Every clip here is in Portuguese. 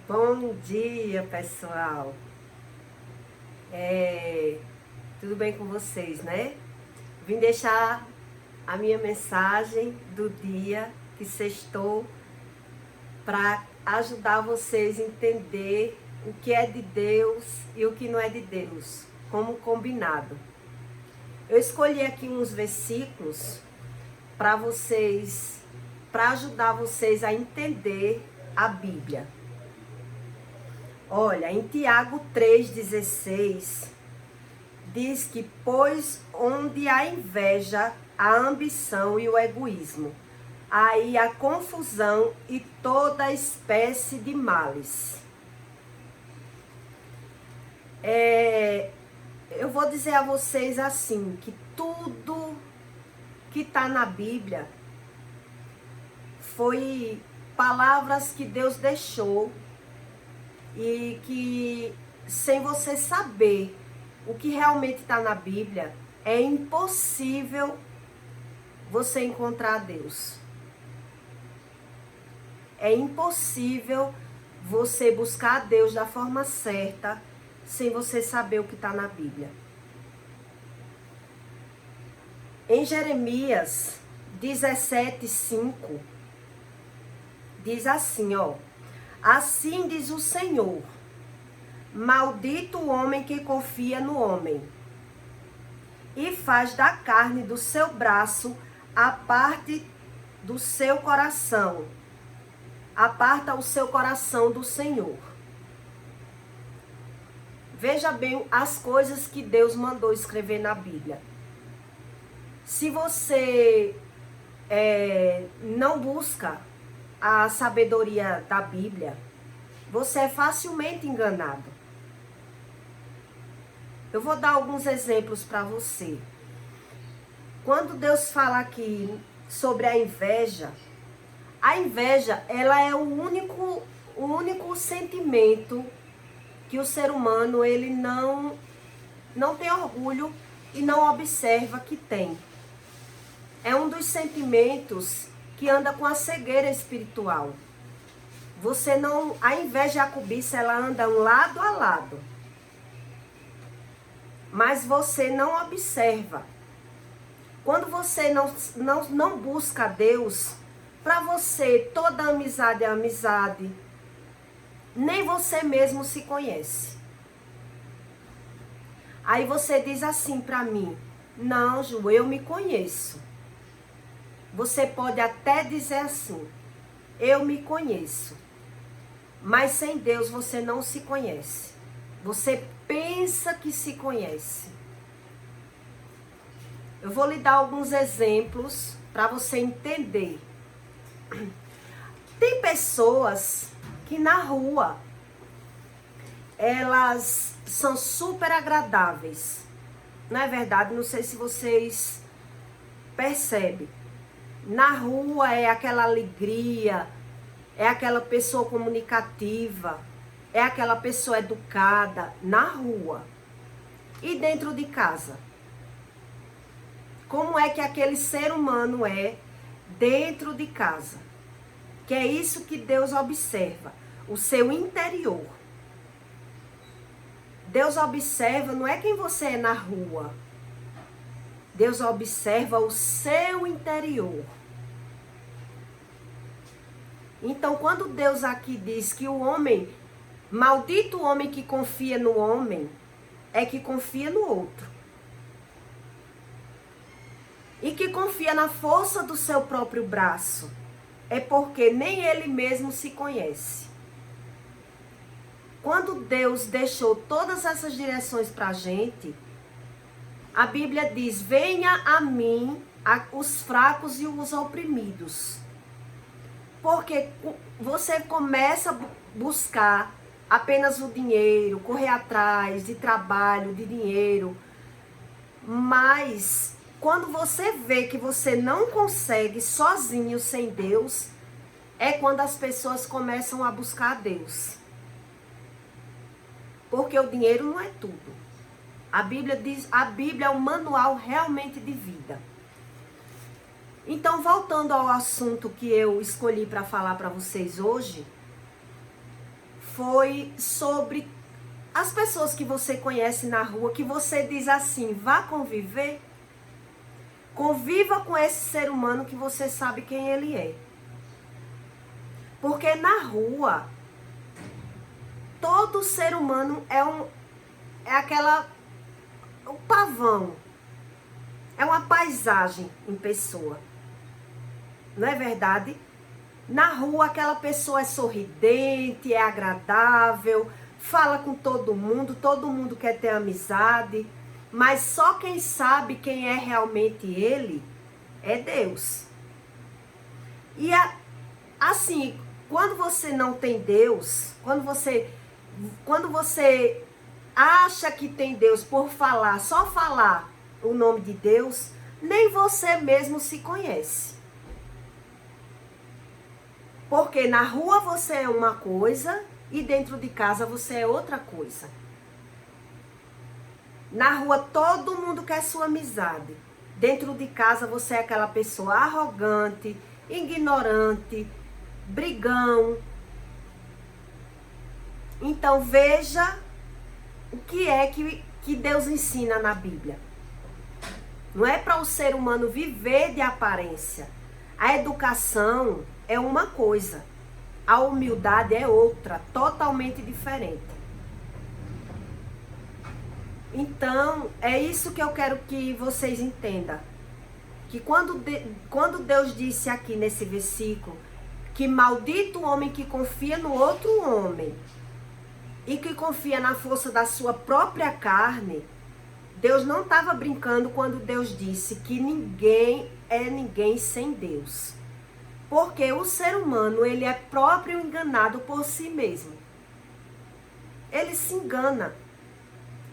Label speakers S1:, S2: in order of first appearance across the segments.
S1: Bom dia, pessoal. Tudo bem com vocês, né? Vim deixar a minha mensagem do dia que sextou para ajudar vocês a entender o que é de Deus e o que não é de Deus, como combinado. Eu escolhi aqui uns versículos para vocês, para ajudar vocês a entender a Bíblia. Olha, em Tiago 3,16, diz que, pois onde há inveja, a ambição e o egoísmo, aí a confusão e toda espécie de males. Eu vou dizer a vocês assim, que tudo que está na Bíblia foi palavras que Deus deixou e que, sem você saber o que realmente está na Bíblia, é impossível você encontrar Deus. É impossível você buscar a Deus da forma certa sem você saber o que está na Bíblia. Em Jeremias 17:5, diz assim, ó: assim diz o Senhor, maldito o homem que confia no homem e faz da carne do seu braço a parte do seu coração, aparta o seu coração do Senhor. Veja bem as coisas que Deus mandou escrever na Bíblia. Se você não busca a sabedoria da Bíblia, você é facilmente enganado. Eu vou dar alguns exemplos para você. Quando Deus fala aqui sobre a inveja, ela é o único sentimento que o ser humano ele não tem orgulho e não observa que tem. É um dos sentimentos que anda com a cegueira espiritual. A inveja e a cobiça, ela andam lado a lado. Mas você não observa. Quando você não busca Deus, para você toda amizade é amizade. Nem você mesmo se conhece. Aí você diz assim para mim: não, Ju, eu me conheço. Você pode até dizer assim: eu me conheço. Mas sem Deus você não se conhece. Você pensa que se conhece. Eu vou lhe dar alguns exemplos para você entender. Tem pessoas que na rua elas são super agradáveis. Não é verdade? Não sei se vocês percebem. Na rua é aquela alegria, é aquela pessoa comunicativa, é aquela pessoa educada na rua. E dentro de casa? Como é que aquele ser humano é dentro de casa? Que é isso que Deus observa, o seu interior. Deus observa não é quem você é na rua. Deus observa o seu interior. Então, quando Deus aqui diz que o homem, maldito o homem que confia no homem, é que confia no outro. E que confia na força do seu próprio braço, é porque nem ele mesmo se conhece. Quando Deus deixou todas essas direções para a gente, a Bíblia diz: venha a mim os fracos e os oprimidos. Porque você começa a buscar apenas o dinheiro, correr atrás de trabalho, de dinheiro. Mas quando você vê que você não consegue sozinho sem Deus, é quando as pessoas começam a buscar a Deus. Porque o dinheiro não é tudo. A Bíblia diz, a Bíblia é um manual realmente de vida. Então, voltando ao assunto que eu escolhi para falar para vocês hoje, foi sobre as pessoas que você conhece na rua, que você diz assim, vá conviver. Conviva com esse ser humano que você sabe quem ele é. Porque na rua, todo ser humano o pavão. É uma paisagem em pessoa. Não é verdade? Na rua, aquela pessoa é sorridente, é agradável, fala com todo mundo quer ter amizade, mas só quem sabe quem é realmente ele é Deus. E assim, quando você não tem Deus, quando você acha que tem Deus por falar, só falar o nome de Deus, nem você mesmo se conhece. Porque na rua você é uma coisa e dentro de casa você é outra coisa. Na rua todo mundo quer sua amizade. Dentro de casa você é aquela pessoa arrogante, ignorante, brigão. Então veja o que é que Deus ensina na Bíblia. Não é para o ser humano viver de aparência. A educação é uma coisa, a humildade é outra, totalmente diferente. Então, é isso que eu quero que vocês entendam. Que quando Deus disse aqui nesse versículo, que maldito o homem que confia no outro homem e que confia na força da sua própria carne, Deus não estava brincando quando Deus disse que ninguém é ninguém sem Deus. Porque o ser humano, ele é próprio enganado por si mesmo. Ele se engana.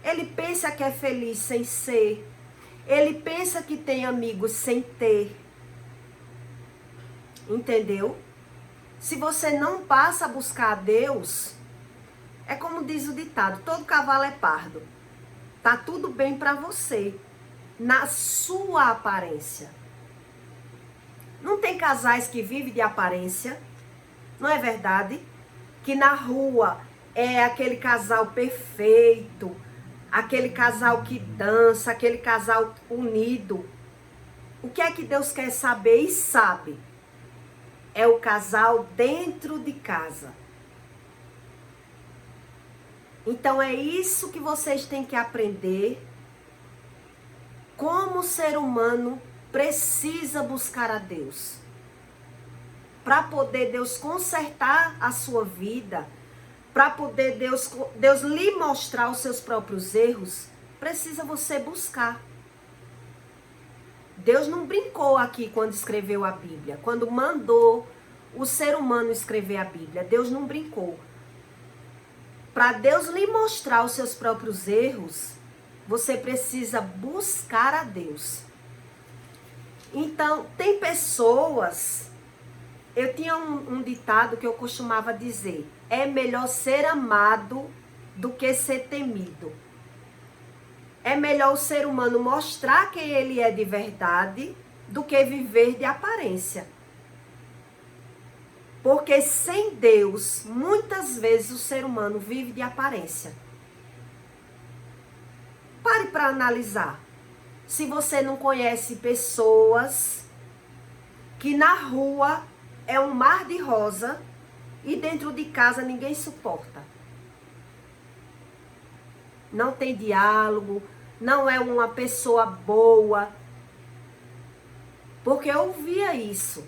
S1: Ele pensa que é feliz sem ser. Ele pensa que tem amigos sem ter. Entendeu? Se você não passa a buscar a Deus, é como diz o ditado, todo cavalo é pardo. Tá tudo bem para você, na sua aparência. Não tem casais que vivem de aparência, não é verdade? Que na rua é aquele casal perfeito, aquele casal que dança, aquele casal unido. O que é que Deus quer saber e sabe? É o casal dentro de casa. Então é isso que vocês têm que aprender. Como o ser humano precisa buscar a Deus. Para poder Deus consertar a sua vida, para poder Deus lhe mostrar os seus próprios erros, precisa você buscar. Deus não brincou aqui quando escreveu a Bíblia, quando mandou o ser humano escrever a Bíblia. Deus não brincou. Para Deus lhe mostrar os seus próprios erros, você precisa buscar a Deus. Então, tem pessoas... Eu tinha um ditado que eu costumava dizer: é melhor ser amado do que ser temido. É melhor o ser humano mostrar quem ele é de verdade do que viver de aparência. Porque sem Deus, muitas vezes o ser humano vive de aparência. Pare para analisar. Se você não conhece pessoas que na rua é um mar de rosa e dentro de casa ninguém suporta. Não tem diálogo, não é uma pessoa boa. Porque eu ouvia isso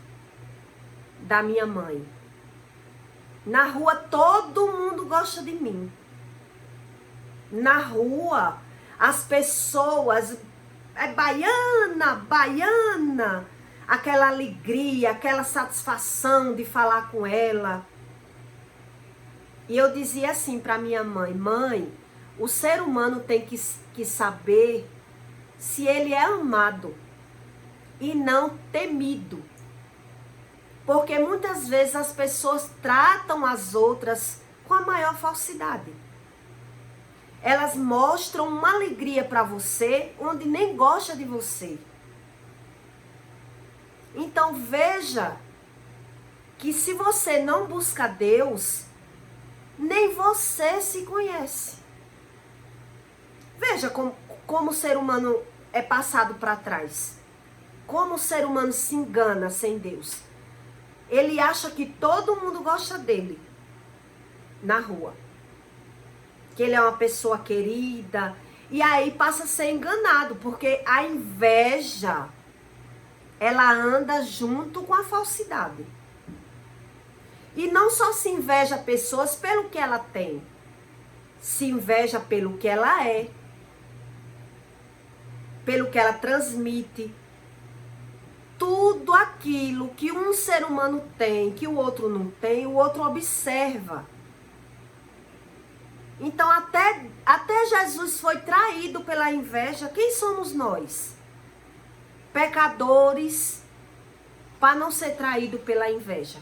S1: da minha mãe. Na rua todo mundo gosta de mim. Na rua as pessoas... É baiana, baiana. Aquela alegria, aquela satisfação de falar com ela. E eu dizia assim para minha mãe: mãe, o ser humano tem que saber se ele é amado e não temido. Porque muitas vezes as pessoas tratam as outras com a maior falsidade. Elas mostram uma alegria para você onde nem gosta de você. Então veja que se você não busca Deus, nem você se conhece. Veja como o ser humano é passado para trás. Como o ser humano se engana sem Deus. Ele acha que todo mundo gosta dele na rua. Que ele é uma pessoa querida. E aí passa a ser enganado, porque a inveja, ela anda junto com a falsidade. E não só se inveja pessoas pelo que ela tem, se inveja pelo que ela é, pelo que ela transmite. Tudo aquilo que um ser humano tem, que o outro não tem, o outro observa. Então, até Jesus foi traído pela inveja. Quem somos nós? Pecadores, para não ser traído pela inveja.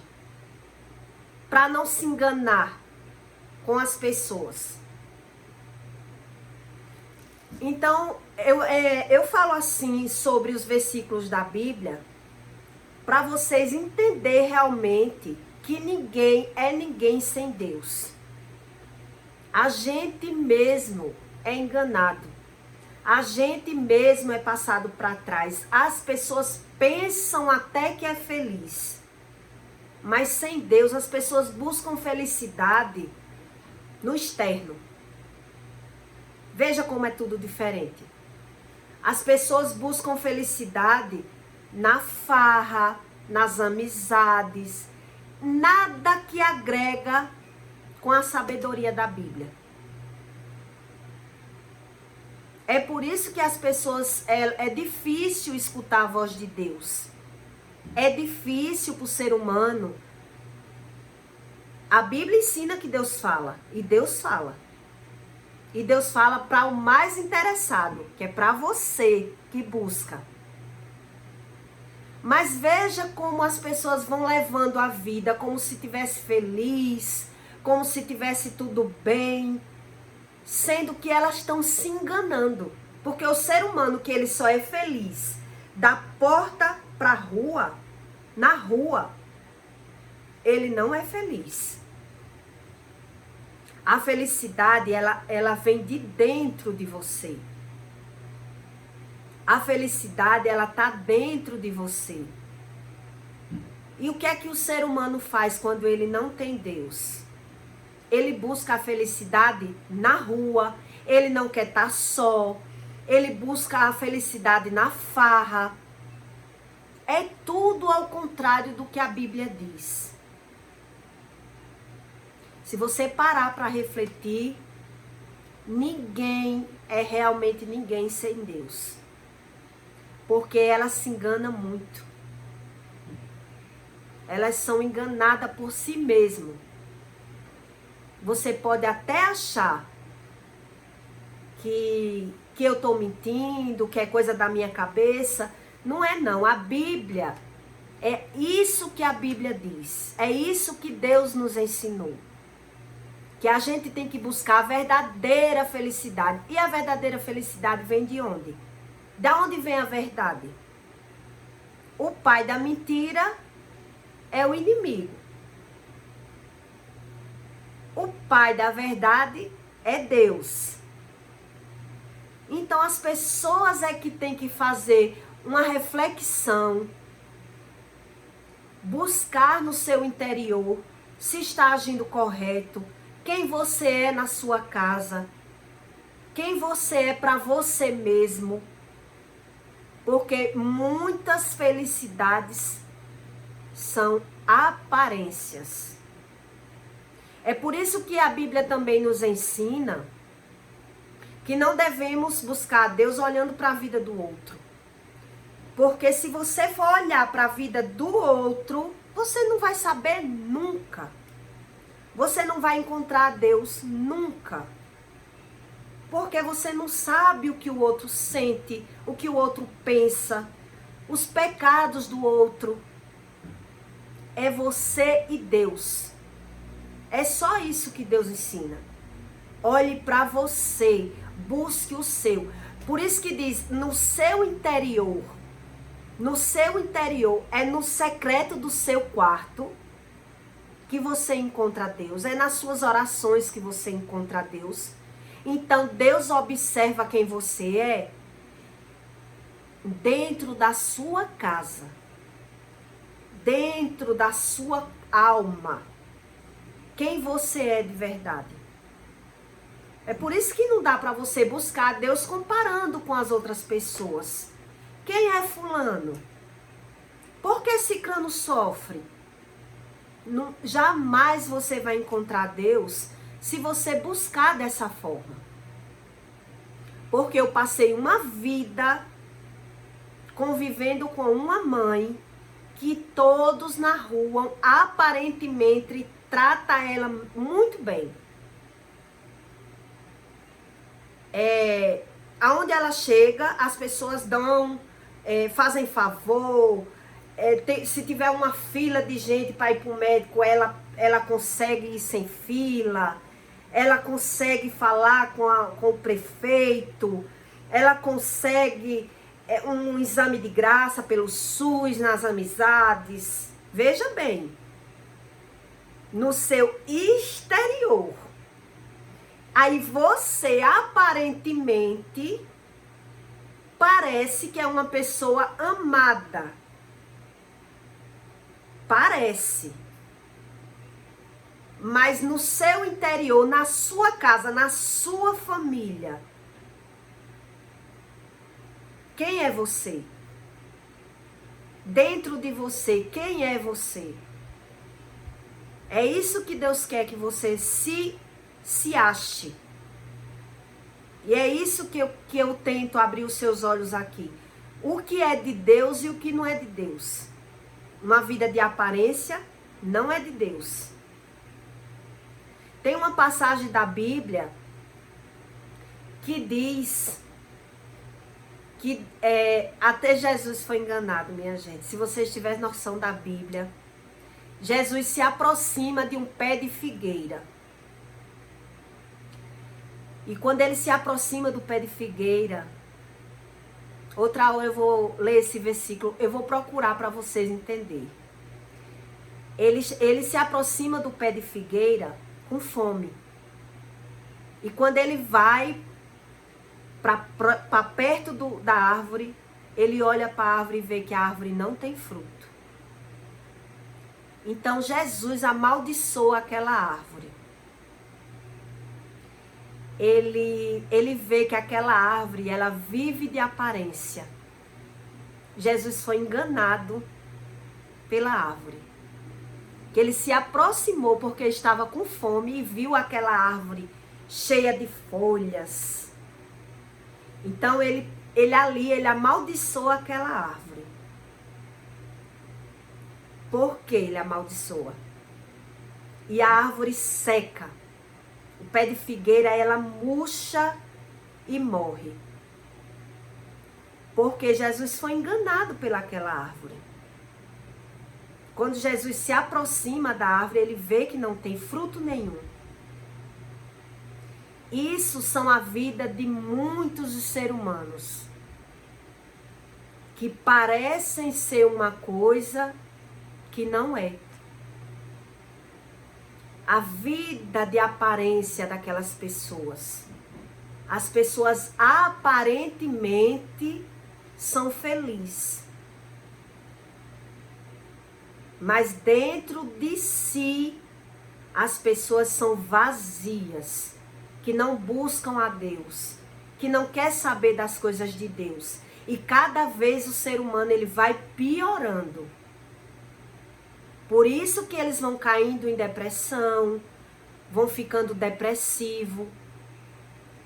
S1: Para não se enganar com as pessoas. Então, eu falo assim sobre os versículos da Bíblia para vocês entenderem realmente que ninguém é ninguém sem Deus. A gente mesmo é enganado. A gente mesmo é passado para trás. As pessoas pensam até que é feliz. Mas sem Deus, as pessoas buscam felicidade no externo. Veja como é tudo diferente. As pessoas buscam felicidade na farra, nas amizades. Nada que agrega com a sabedoria da Bíblia. É por isso que as pessoas, é difícil escutar a voz de Deus. É difícil para o ser humano. A Bíblia ensina que Deus fala. E Deus fala. E Deus fala para o mais interessado, que é para você que busca. Mas veja como as pessoas vão levando a vida como se estivesse feliz, como se tivesse tudo bem, sendo que elas estão se enganando. Porque o ser humano que ele só é feliz da porta para a rua, na rua, ele não é feliz. A felicidade, ela vem de dentro de você. A felicidade, ela está dentro de você. E o que é que o ser humano faz quando ele não tem Deus? Ele busca a felicidade na rua, ele não quer estar só, ele busca a felicidade na farra. É tudo ao contrário do que a Bíblia diz. Se você parar para refletir, ninguém é realmente ninguém sem Deus. Porque ela se engana muito. Elas são enganadas por si mesmas. Você pode até achar que eu estou mentindo, que é coisa da minha cabeça. Não é não. A Bíblia, é isso que a Bíblia diz. É isso que Deus nos ensinou. Que a gente tem que buscar a verdadeira felicidade. E a verdadeira felicidade vem de onde? Da onde vem a verdade? O pai da mentira é o inimigo. O pai da verdade é Deus. Então as pessoas é que tem que fazer uma reflexão, buscar no seu interior se está agindo correto, quem você é na sua casa, quem você é para você mesmo. Porque muitas felicidades são aparências. É por isso que a Bíblia também nos ensina que não devemos buscar a Deus olhando para a vida do outro. Porque se você for olhar para a vida do outro, você não vai saber nunca. Você não vai encontrar Deus nunca. Porque você não sabe o que o outro sente, o que o outro pensa, os pecados do outro. É você e Deus. É só isso que Deus ensina. Olhe para você, busque o seu. Por isso que diz, no seu interior, é no secreto do seu quarto, que você encontra Deus, é nas suas orações que você encontra Deus. Então, Deus observa quem você é dentro da sua casa, dentro da sua alma, quem você é de verdade. É por isso que não dá para você buscar Deus comparando com as outras pessoas. Quem é fulano? Por que ciclano sofre? Não, jamais você vai encontrar Deus se você buscar dessa forma. Porque eu passei uma vida convivendo com uma mãe que todos na rua aparentemente trata ela muito bem. Aonde ela chega, as pessoas dão, fazem favor. Se tiver uma fila de gente para ir para o médico, ela consegue ir sem fila, ela consegue falar com o prefeito, ela consegue um exame de graça pelo SUS nas amizades. Veja bem, no seu exterior. Aí você aparentemente parece que é uma pessoa amada. Parece. Mas no seu interior, na sua casa, na sua família, quem é você? Dentro de você, quem é você? É isso que Deus quer que você se ache. E é isso que eu tento abrir os seus olhos aqui. O que é de Deus e o que não é de Deus. Uma vida de aparência não é de Deus. Tem uma passagem da Bíblia que diz que até Jesus foi enganado, minha gente. Se vocês tiverem noção da Bíblia, Jesus se aproxima de um pé de figueira. E quando ele se aproxima do pé de figueira, outra hora eu vou ler esse versículo, eu vou procurar para vocês entenderem. Ele se aproxima do pé de figueira com fome. E quando ele vai para perto da árvore, ele olha para a árvore e vê que a árvore não tem fruto. Então Jesus amaldiçoa aquela árvore. Ele vê que aquela árvore, ela vive de aparência. Jesus foi enganado pela árvore. Que ele se aproximou porque estava com fome e viu aquela árvore cheia de folhas. Então ele amaldiçoa aquela árvore. Por que ele amaldiçoa? E a árvore seca. O pé de figueira, ela murcha e morre. Porque Jesus foi enganado pelaquela árvore. Quando Jesus se aproxima da árvore, ele vê que não tem fruto nenhum. Isso são a vida de muitos dos seres humanos. Que parecem ser uma coisa que não é. A vida de aparência daquelas pessoas. As pessoas aparentemente são felizes. Mas dentro de si, as pessoas são vazias. Que não buscam a Deus. Que não quer saber das coisas de Deus. E cada vez o ser humano ele vai piorando. Por isso que eles vão caindo em depressão, vão ficando depressivo.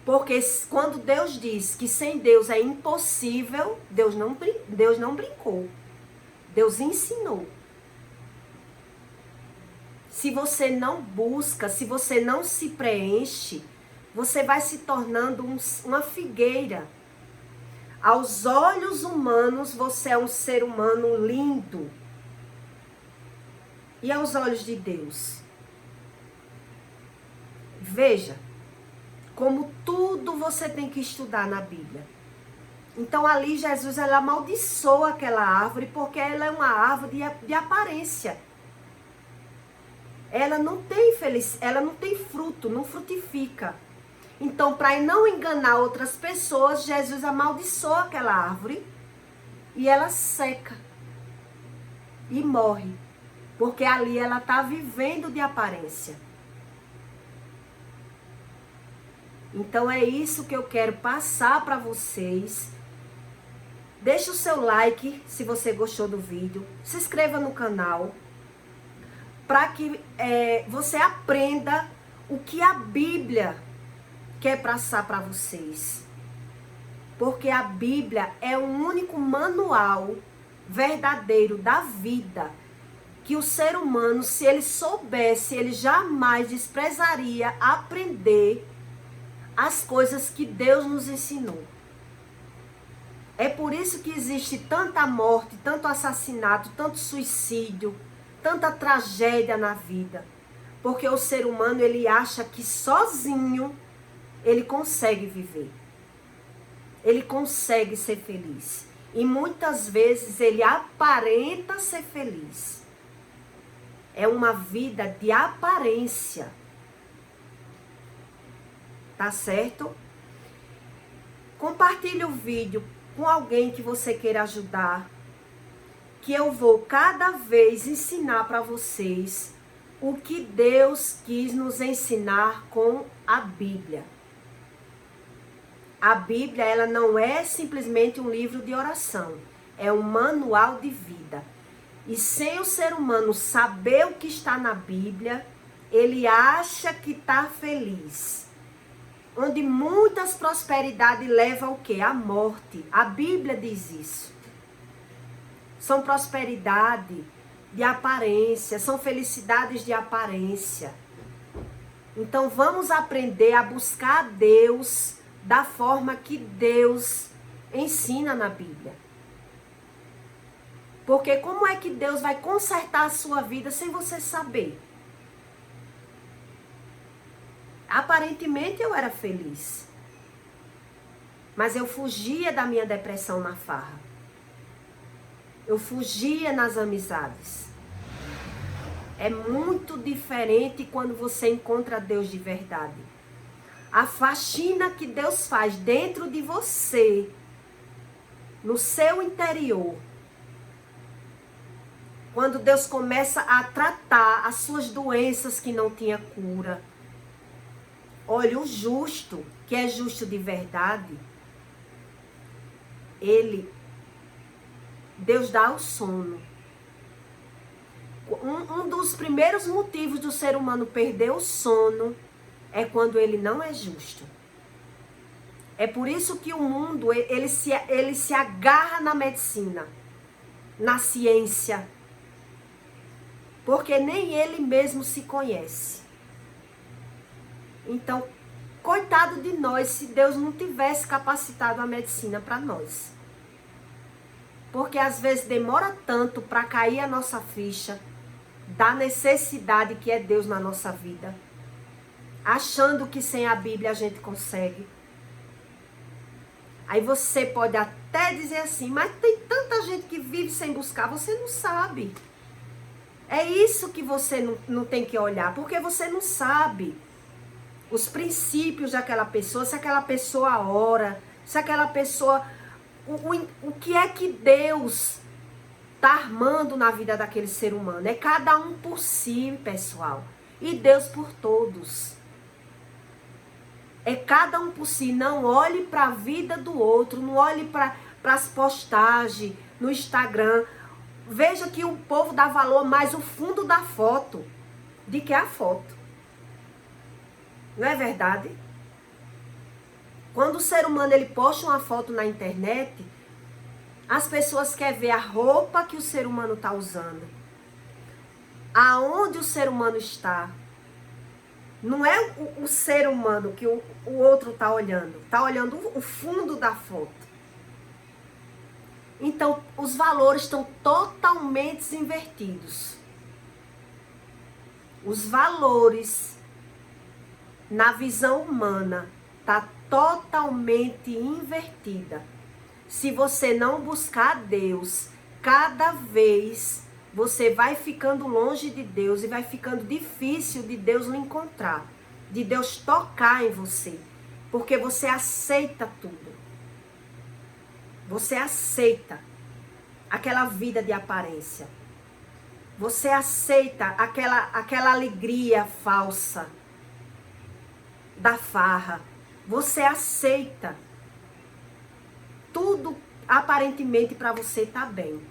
S1: Porque quando Deus diz que sem Deus é impossível, Deus não brincou. Deus ensinou. Se você não busca, se você não se preenche, você vai se tornando uma figueira. Aos olhos humanos, você é um ser humano lindo. E aos olhos de Deus? Veja, como tudo você tem que estudar na Bíblia. Então ali Jesus ela amaldiçoa aquela árvore porque ela é uma árvore de aparência. ela não tem ela não tem fruto, não frutifica. Então, para não enganar outras pessoas, Jesus amaldiçoa aquela árvore e ela seca e morre, porque ali ela está vivendo de aparência. Então é isso que eu quero passar para vocês. Deixa o seu like se você gostou do vídeo, se inscreva no canal, para que você aprenda o que a Bíblia quer passar para vocês. Porque a Bíblia é o único manual verdadeiro da vida que o ser humano, se ele soubesse, ele jamais desprezaria aprender as coisas que Deus nos ensinou. É por isso que existe tanta morte, tanto assassinato, tanto suicídio, tanta tragédia na vida. Porque o ser humano, ele acha que sozinho ele consegue viver. Ele consegue ser feliz. E muitas vezes ele aparenta ser feliz. É uma vida de aparência. Tá certo? Compartilhe o vídeo com alguém que você queira ajudar. Que eu vou cada vez ensinar para vocês o que Deus quis nos ensinar com a Bíblia. A Bíblia, ela não é simplesmente um livro de oração. É um manual de vida. E sem o ser humano saber o que está na Bíblia, ele acha que está feliz. Onde muitas prosperidades levam ao quê? À morte. A Bíblia diz isso. São prosperidade de aparência, são felicidades de aparência. Então vamos aprender a buscar a Deus da forma que Deus ensina na Bíblia. Porque como é que Deus vai consertar a sua vida sem você saber? Aparentemente eu era feliz. Mas eu fugia da minha depressão na farra. Eu fugia nas amizades. É muito diferente quando você encontra Deus de verdade. A faxina que Deus faz dentro de você, no seu interior, quando Deus começa a tratar as suas doenças que não tinha cura. Olha, o justo, que é justo de verdade, Deus dá o sono. Um dos primeiros motivos do ser humano perder o sono é quando ele não é justo. É por isso que o mundo, ele se agarra na medicina, na ciência, porque nem ele mesmo se conhece. Então, coitado de nós, se Deus não tivesse capacitado a medicina para nós. Porque às vezes demora tanto para cair a nossa ficha da necessidade que é Deus na nossa vida. Achando que sem a Bíblia a gente consegue. Aí você pode até dizer assim, mas tem tanta gente que vive sem buscar, você não sabe. É isso que você não tem que olhar, porque você não sabe os princípios daquela pessoa, se aquela pessoa ora, se aquela pessoa... O que é que Deus está armando na vida daquele ser humano? É cada um por si, pessoal. E Deus por todos. É cada um por si. Não olhe para a vida do outro. Não olhe para as postagens no Instagram. Veja que o povo dá valor mais o fundo da foto do que a foto. Não é verdade? Quando o ser humano ele posta uma foto na internet, as pessoas querem ver a roupa que o ser humano está usando. Aonde o ser humano está. Não é o ser humano que o outro está olhando. Está olhando o fundo da foto. Então, os valores estão totalmente invertidos. Os valores, na visão humana, está totalmente invertida. Se você não buscar Deus, cada vez você vai ficando longe de Deus e vai ficando difícil de Deus lhe encontrar, de Deus tocar em você, porque você aceita tudo. Você aceita aquela vida de aparência. Você aceita aquela alegria falsa da farra. Você aceita tudo aparentemente para você tá bem.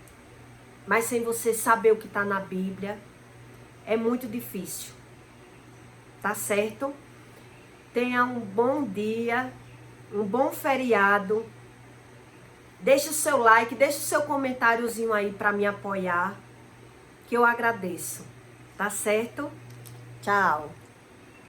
S1: Mas sem você saber o que está na Bíblia, é muito difícil. Tá certo? Tenha um bom dia, um bom feriado. Deixe o seu like, deixe o seu comentáriozinho aí para me apoiar, que eu agradeço. Tá certo? Tchau.